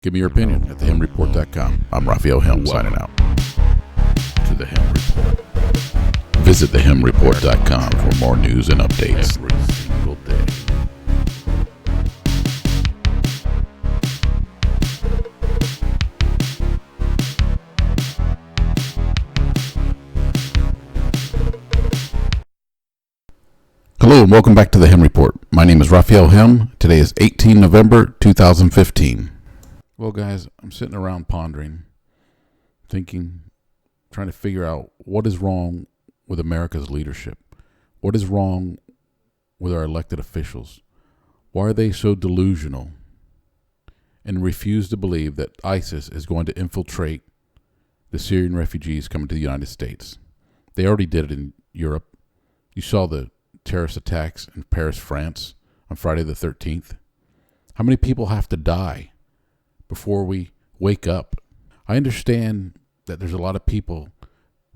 Give me your opinion at thehimreport.com. I'm Raphael Helm signing out. To the Helm Report. Visit thehimreport.com for more news and updates. Every single day. Hello and welcome back to the Helm Report. My name is Raphael Helm. Today is 18 November 2015. Well, guys, I'm sitting around pondering, thinking, trying to figure out what is wrong with America's leadership. What is wrong with our elected officials? Why are they so delusional and refuse to believe that ISIS is going to infiltrate the Syrian refugees coming to the United States? They already did it in Europe. You saw the terrorist attacks in Paris, France on Friday the 13th. How many people have to die before we wake up? I understand that there's a lot of people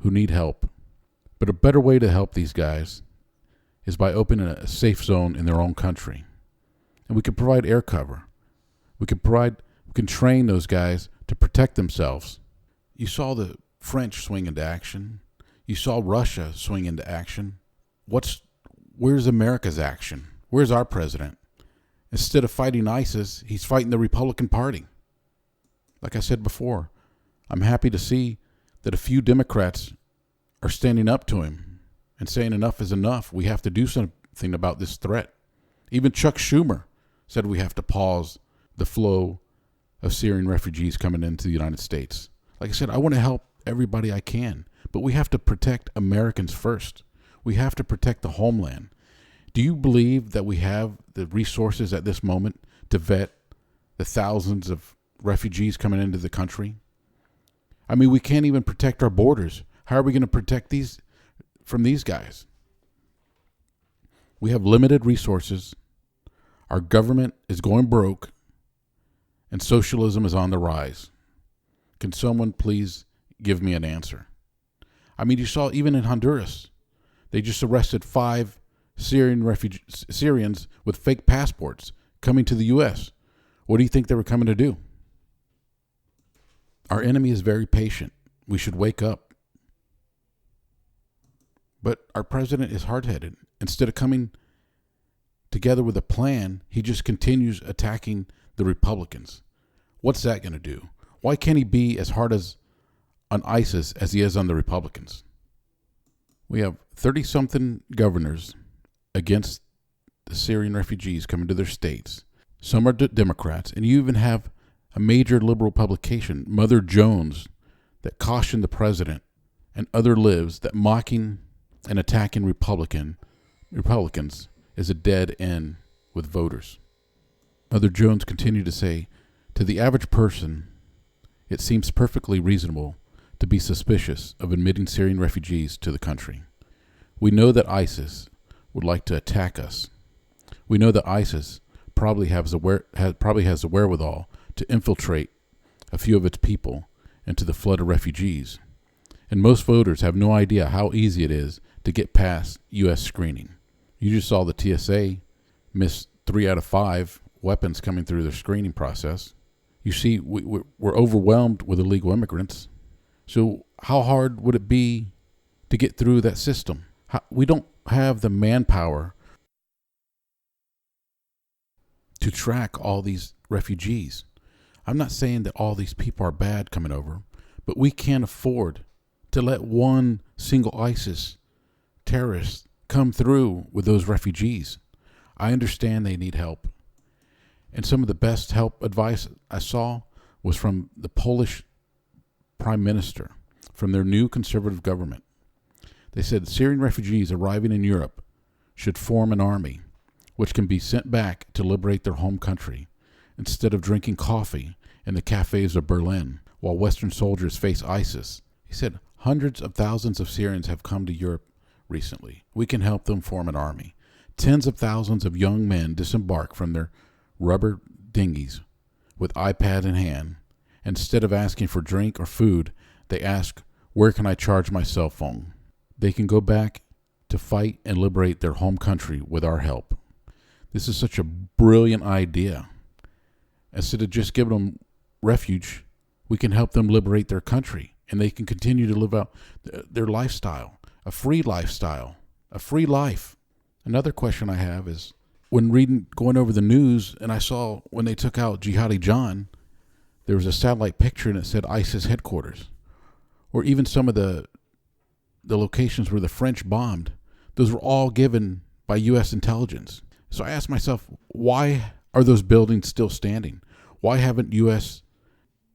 who need help, but a better way to help these guys is by opening a safe zone in their own country. And we can provide air cover. We can train those guys to protect themselves. You saw the French swing into action. You saw Russia swing into action. Where's America's action? Where's our president? Instead of fighting ISIS, he's fighting the Republican Party. Like I said before, I'm happy to see that a few Democrats are standing up to him and saying enough is enough. We have to do something about this threat. Even Chuck Schumer said we have to pause the flow of Syrian refugees coming into the United States. Like I said, I want to help everybody I can, but we have to protect Americans first. We have to protect the homeland. Do you believe that we have the resources at this moment to vet the thousands of refugees coming into the country? I mean, we can't even protect our borders. How are we going to protect these from these guys? We have limited resources. Our government is going broke, and socialism is on the rise. Can someone please give me an answer? I mean, you saw even in Honduras, they just arrested 5 Syrians with fake passports coming to the U.S. What do you think they were coming to do? Our enemy is very patient. We should wake up. But our president is hard-headed. Instead of coming together with a plan, he just continues attacking the Republicans. What's that going to do? Why can't he be as hard on ISIS as he is on the Republicans? We have 30-something governors against the Syrian refugees coming to their states. Some are Democrats, and you even have a major liberal publication, Mother Jones, that cautioned the president and other libs that mocking and attacking Republicans is a dead end with voters. Mother Jones continued to say, to the average person, it seems perfectly reasonable to be suspicious of admitting Syrian refugees to the country. We know that ISIS would like to attack us. We know that ISIS probably has the wherewithal to infiltrate a few of its people into the flood of refugees. And most voters have no idea how easy it is to get past U.S. screening. You just saw the TSA miss 3 out of 5 weapons coming through their screening process. You see, we're overwhelmed with illegal immigrants. So how hard would it be to get through that system? We don't have the manpower to track all these refugees. I'm not saying that all these people are bad coming over, but we can't afford to let one single ISIS terrorist come through with those refugees. I understand they need help. And some of the best help advice I saw was from the Polish Prime Minister, from their new conservative government. They said Syrian refugees arriving in Europe should form an army which can be sent back to liberate their home country instead of drinking coffee in the cafes of Berlin while Western soldiers face ISIS. He said hundreds of thousands of Syrians have come to Europe recently. We can help them form an army. Tens of thousands of young men disembark from their rubber dinghies with iPad in hand. Instead of asking for drink or food, they ask, where can I charge my cell phone? They can go back to fight and liberate their home country with our help. This is such a brilliant idea. Instead of just giving them refuge, we can help them liberate their country, and they can continue to live out their lifestyle, a free lifestyle, a free life. Another question I have is, when going over the news, and I saw when they took out Jihadi John, there was a satellite picture and it said ISIS headquarters. Or even some of the locations where the French bombed, those were all given by U.S. intelligence. So I asked myself, why are those buildings still standing? Why haven't U.S.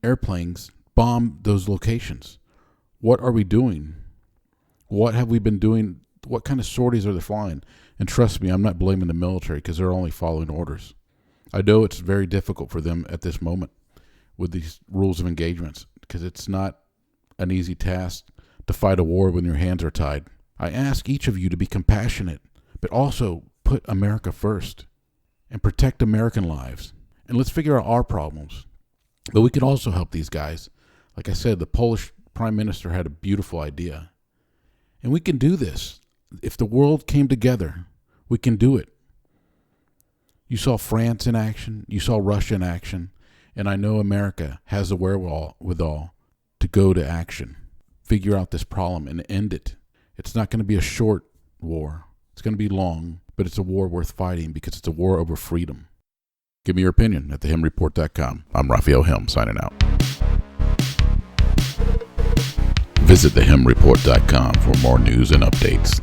airplanes bombed those locations? What are we doing? What have we been doing? What kind of sorties are they flying? And trust me, I'm not blaming the military because they're only following orders. I know it's very difficult for them at this moment with these rules of engagements because it's not an easy task to fight a war when your hands are tied. I ask each of you to be compassionate, but also put America first and protect American lives. And let's figure out our problems. But we can also help these guys. Like I said, the Polish Prime Minister had a beautiful idea. And we can do this. If the world came together, we can do it. You saw France in action. You saw Russia in action. And I know America has the wherewithal to go to action, figure out this problem and end it. It's not going to be a short war. It's going to be long, but it's a war worth fighting because it's a war over freedom. Give me your opinion at thehimreport.com. I'm Raphael Helm signing out. Visit thehimreport.com for more news and updates.